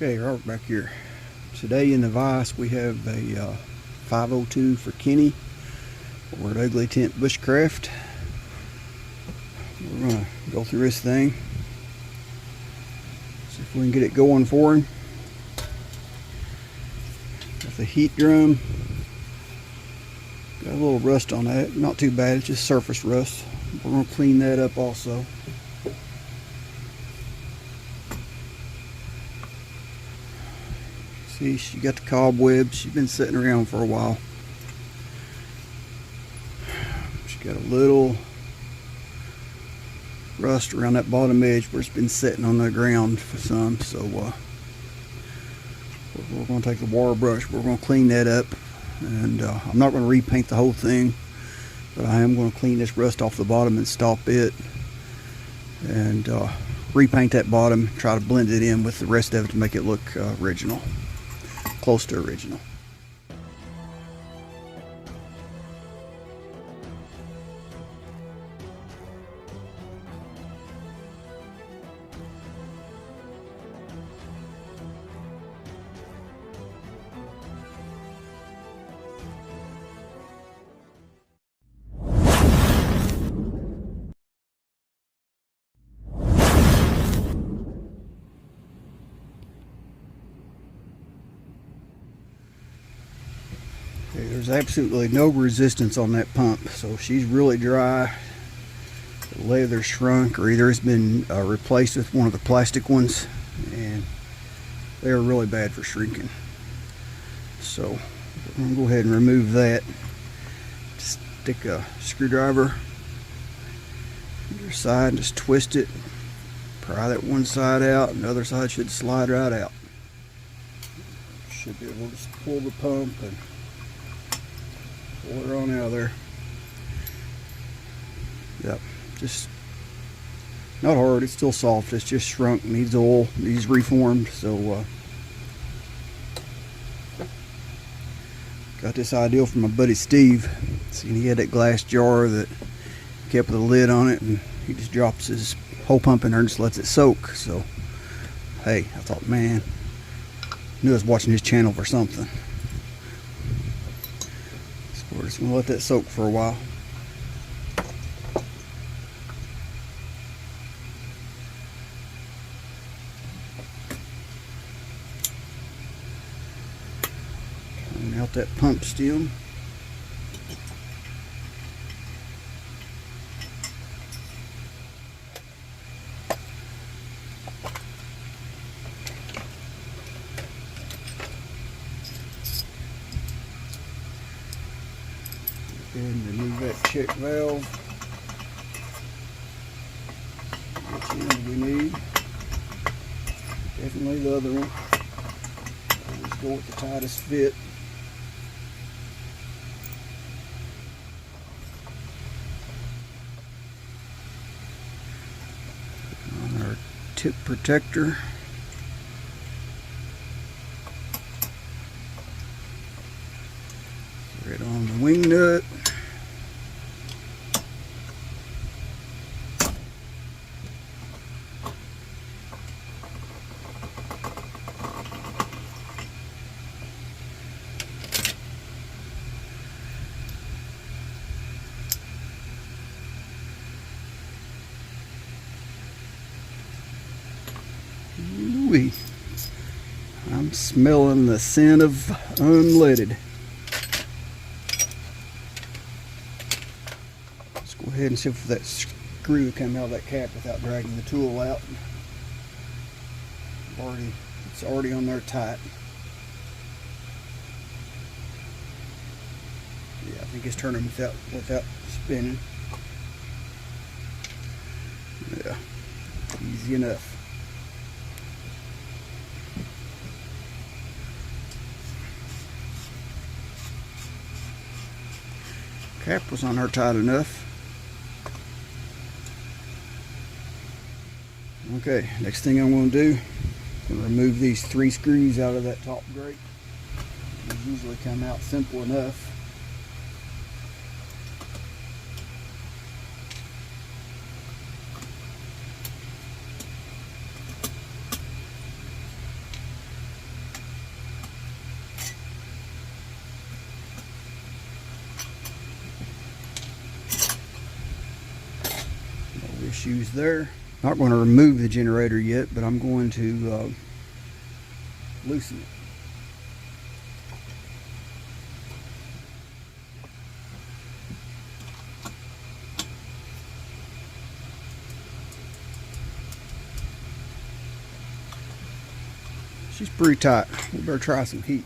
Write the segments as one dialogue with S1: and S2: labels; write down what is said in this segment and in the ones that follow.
S1: Okay, Robert back here. Today in the vise we have a 502 for Kenny or an Ugly Tent Bushcraft. We're going to go through this thing, see if we can get it going for him. Got the heat drum. Got a little rust on that. Not too bad, it's just surface rust. We're going to clean that up also. See, she got the cobwebs. She's been sitting around for a while. She got a little rust around that bottom edge where it's been sitting on the ground for some. So we're going to take the wire brush. We're going to clean that up. And I'm not going to repaint the whole thing, but I am going to clean this rust off the bottom and stop it. And repaint that bottom. Try to blend it in with the rest of it to make it look original. Close to original. Okay, there's absolutely no resistance on that pump, so she's really dry. The leather shrunk, or either it's been replaced with one of the plastic ones, and they're really bad for shrinking. So we're going to go ahead and remove that. Just stick a screwdriver on your side and just twist it. Pry that one side out, and the other side should slide right out. Should be able to just pull the pump and pull her on out of there. Yep, just not hard, it's still soft, it's just shrunk, needs oil, needs reformed. So got this idea from my buddy Steve. See, he had that glass jar that kept the lid on it, and he just drops his whole pump in there and just lets it soak. So hey, I thought, man, knew I was watching his channel for something. We're just going to let that soak for a while. Clean out that pump stem. And remove that check valve. Which end we need. Definitely the other one. I'll just go with the tightest fit. On our tip protector. Right on the wing nut. Ooh-wee. I'm smelling the scent of unleaded. Let's go ahead and see if that screw will come out of that cap without dragging the tool out. It's already on there tight. Yeah, I think it's turning without spinning. Yeah, easy enough. Cap was on her tight enough. Okay, next thing I'm going to do, I'm going to remove these 3 screws out of that top grate. These usually come out simple enough. issues there. Not going to remove the generator yet, but I'm going to loosen it. She's pretty tight. We better try some heat.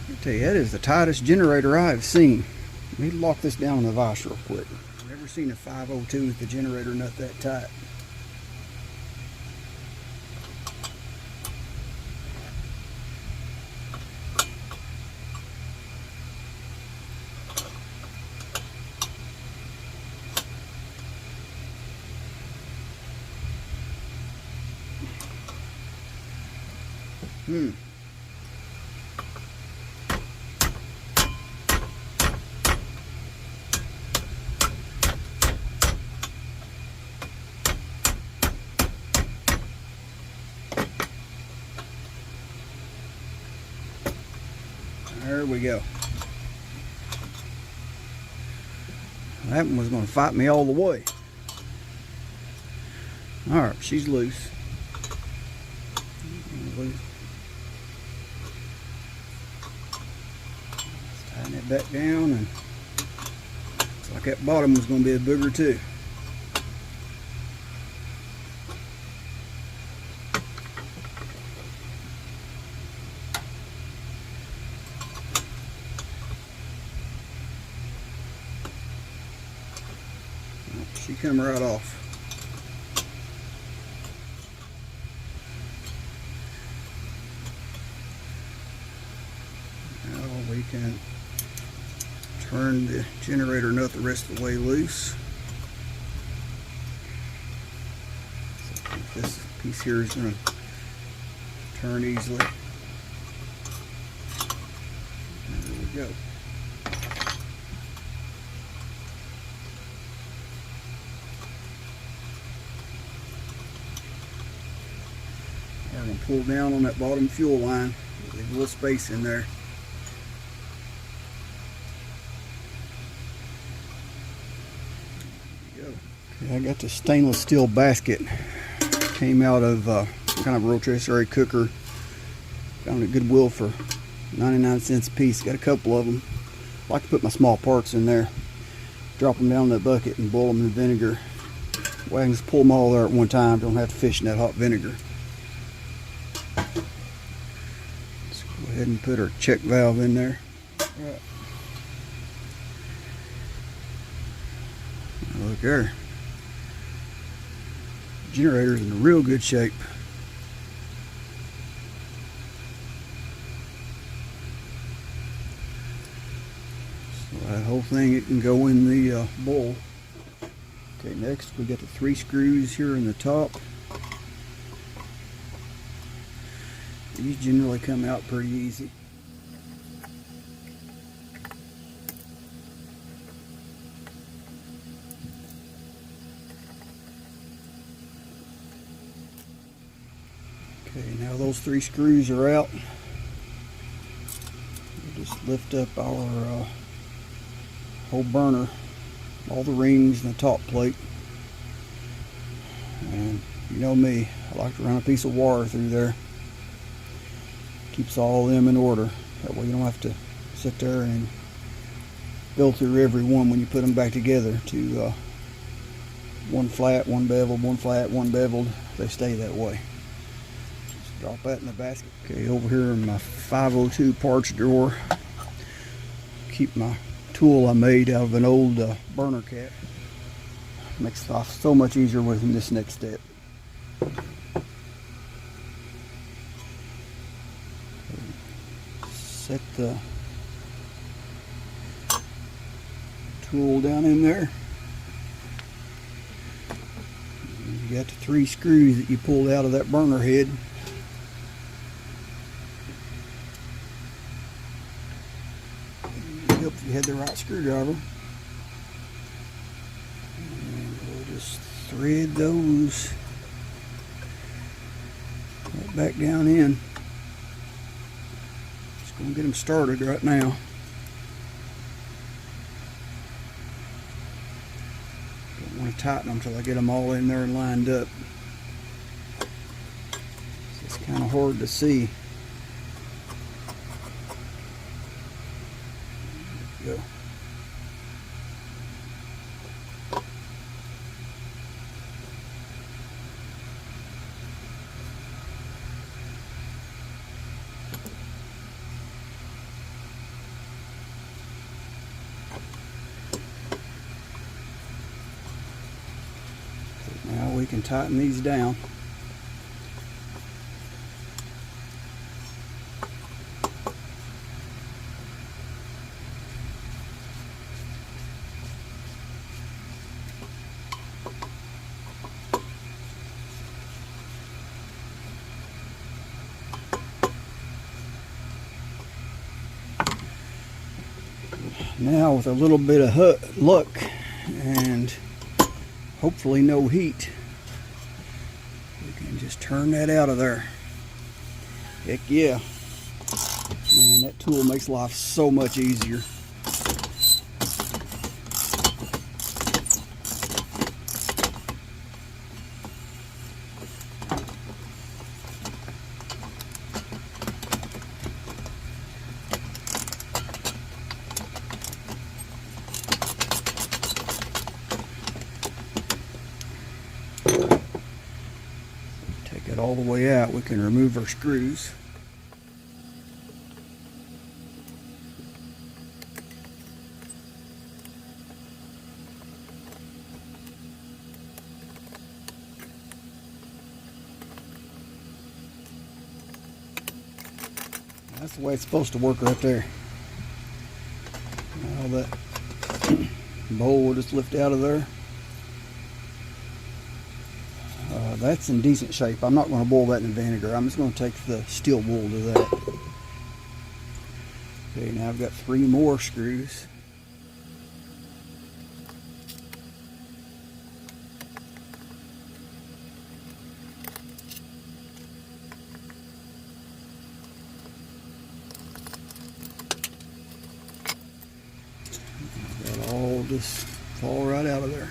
S1: I tell you, that is the tightest generator I've seen. Let me lock this down in the vise real quick. I've never seen a 502 with the generator nut that tight. There we go. That one was going to fight me all the way. Alright, she's loose. Let's tighten it back down, and looks like that bottom was going to be a booger too. She come right off. Now we can turn the generator nut the rest of the way loose. So I think this piece here is going to turn easily. There we go. I'm going to pull down on that bottom fuel line. There's a little space in there. There we go. Okay, I got the stainless steel basket. Came out of kind of a rotisserie cooker. Found it at Goodwill for 99 cents a piece. Got a couple of them. I like to put my small parts in there. Drop them down in the bucket and boil them in vinegar. Well, I can just pull them all there at one time. Don't have to fish in that hot vinegar. Let's go ahead and put our check valve in there. Right. Look there. Generator's in real good shape. So that whole thing, it can go in the bowl. Okay, next we got the 3 screws here in the top. These generally come out pretty easy. Okay, now those 3 screws are out. We'll just lift up our whole burner, all the rings and the top plate. And you know me, I like to run a piece of wire through there. Keeps all of them in order. That way you don't have to sit there and go through every one when you put them back together to one flat, one beveled, one flat, one beveled. They stay that way. Just drop that in the basket. Okay, over here in my 502 parts drawer, keep my tool I made out of an old burner cap. Makes life so much easier with this next step. Set the tool down in there. You got the 3 screws that you pulled out of that burner head. It'd help if you had the right screwdriver. And we'll just thread those right back down in. Just gonna get them started right now. Don't want to tighten them until I get them all in there and lined up. It's kind of hard to see. There we go. Now we can tighten these down. Now with a little bit of luck and hopefully no heat, we can just turn that out of there. Heck yeah. Man, that tool makes life so much easier. Take it all the way out, we can remove our screws. That's the way it's supposed to work right there. Now that bowl will just lift out of there. That's in decent shape. I'm not going to boil that in vinegar. I'm just going to take the steel wool to that. Okay, now I've got 3 more screws. That'll all just fall right out of there.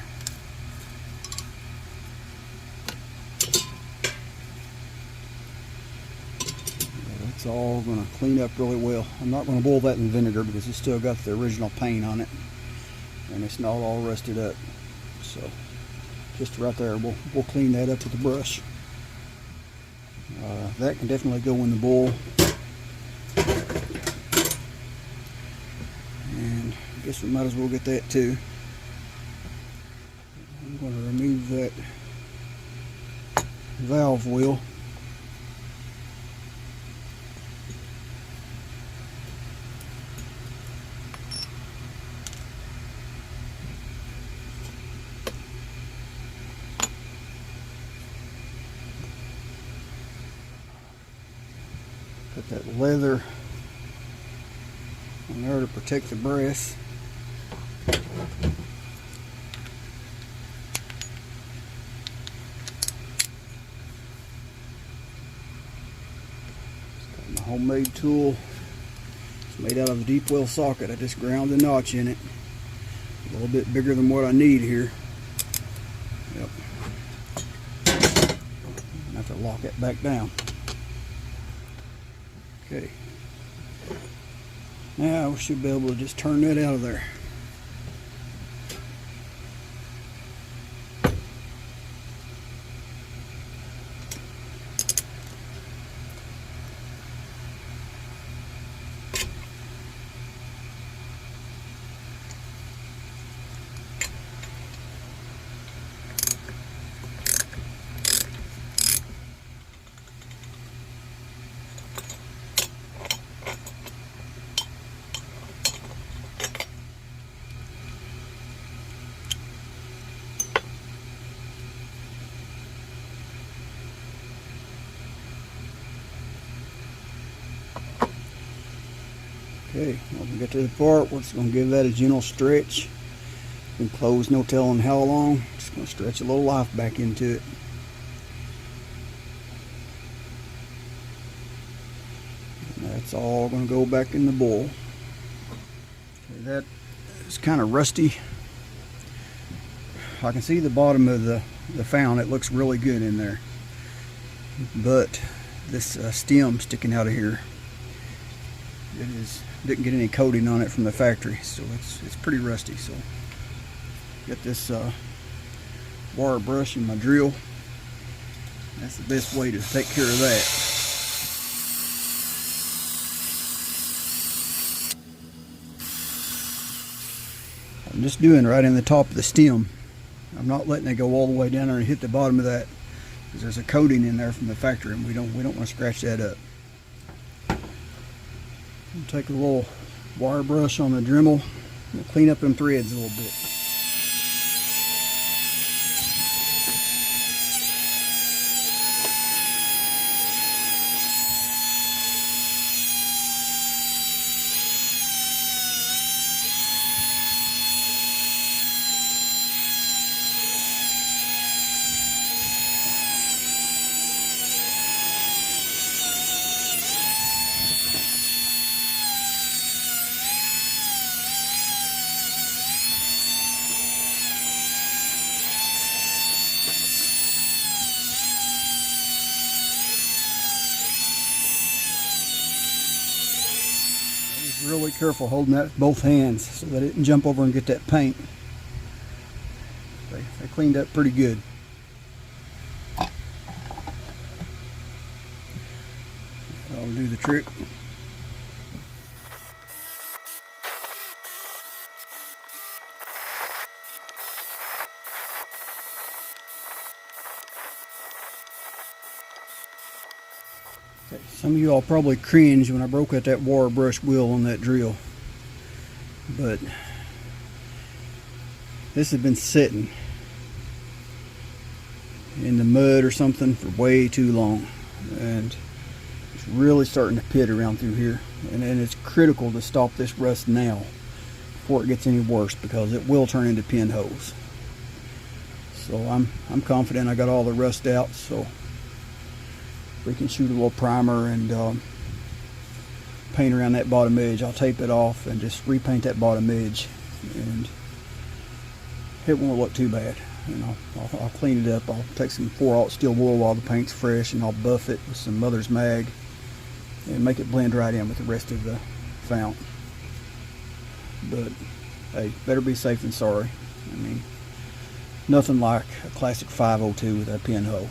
S1: It's all going to clean up really well. I'm not going to boil that in vinegar because it's still got the original paint on it and it's not all rusted up. So just right there, we'll clean that up with a brush. That can definitely go in the bowl. And I guess we might as well get that too. I'm going to remove that valve wheel. Put that leather on there to protect the brass. Got my homemade tool. It's made out of a deep well socket. I just ground the notch in it. A little bit bigger than what I need here. Yep. I have to lock it back down. Okay, now we should be able to just turn that out of there. Okay, when we get to the part, we're just going to give that a gentle stretch. Been closed no telling how long. Just going to stretch a little life back into it. And that's all going to go back in the bowl. Okay, that is kind of rusty. I can see the bottom of the found. It looks really good in there. But this stem sticking out of here, didn't get any coating on it from the factory, so it's pretty rusty. So get this wire brush and my drill. That's the best way to take care of that. I'm just doing right in the top of the stem. I'm not letting it go all the way down there and hit the bottom of that, because there's a coating in there from the factory, and we don't want to scratch that up. I'll take a little wire brush on the Dremel and clean up them threads a little bit. Really careful holding that with both hands so that it didn't jump over and get that paint. They cleaned up pretty good. I'll do the trick. Okay, some of you all probably cringed when I broke out that wire brush wheel on that drill, but this has been sitting in the mud or something for way too long, and it's really starting to pit around through here, and it's critical to stop this rust now before it gets any worse, because it will turn into pinholes. So I'm confident I got all the rust out, so we can shoot a little primer and paint around that bottom edge. I'll tape it off and just repaint that bottom edge, and it won't look too bad. And I'll clean it up. I'll take some 4/0 steel wool while the paint's fresh, and I'll buff it with some Mother's Mag and make it blend right in with the rest of the fount. But hey, better be safe than sorry. I mean, nothing like a classic 502 with that pinhole.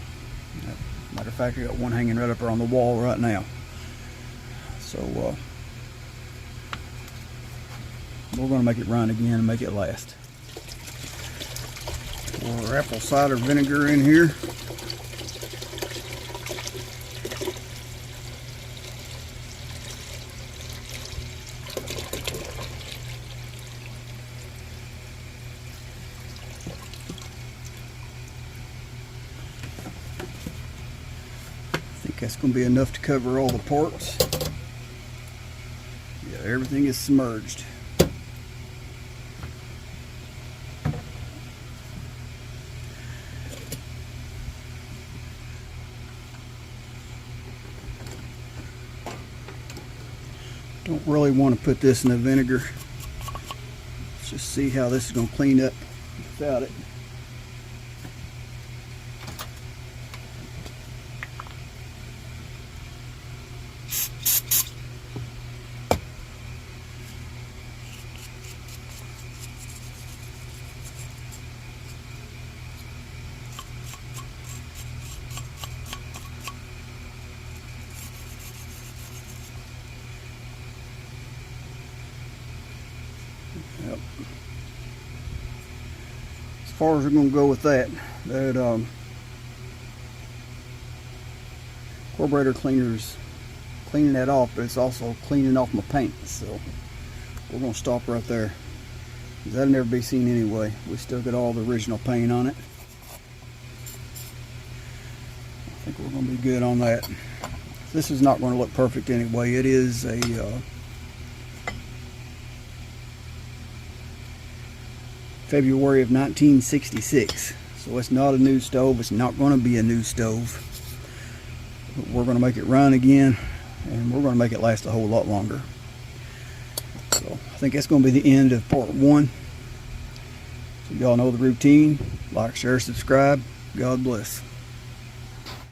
S1: Matter of fact, I got one hanging right up there on the wall right now. So we're going to make it run again and make it last. Pour apple cider vinegar in here. That's going to be enough to cover all the parts. Yeah, everything is submerged. Don't really want to put this in the vinegar. Let's just see how this is going to clean up without it. Yep. As far as we're going to go with that carburetor cleaner's cleaning that off, but it's also cleaning off my paint. So we're going to stop right there, because that'll never be seen anyway. We still got all the original paint on it. I think we're going to be good on that. This is not going to look perfect anyway. It is a February of 1966. So it's not a new stove. It's not going to be a new stove. But we're going to make it run again, and we're going to make it last a whole lot longer. So I think that's going to be the end of part 1. So y'all know the routine. Like, share, subscribe. God bless.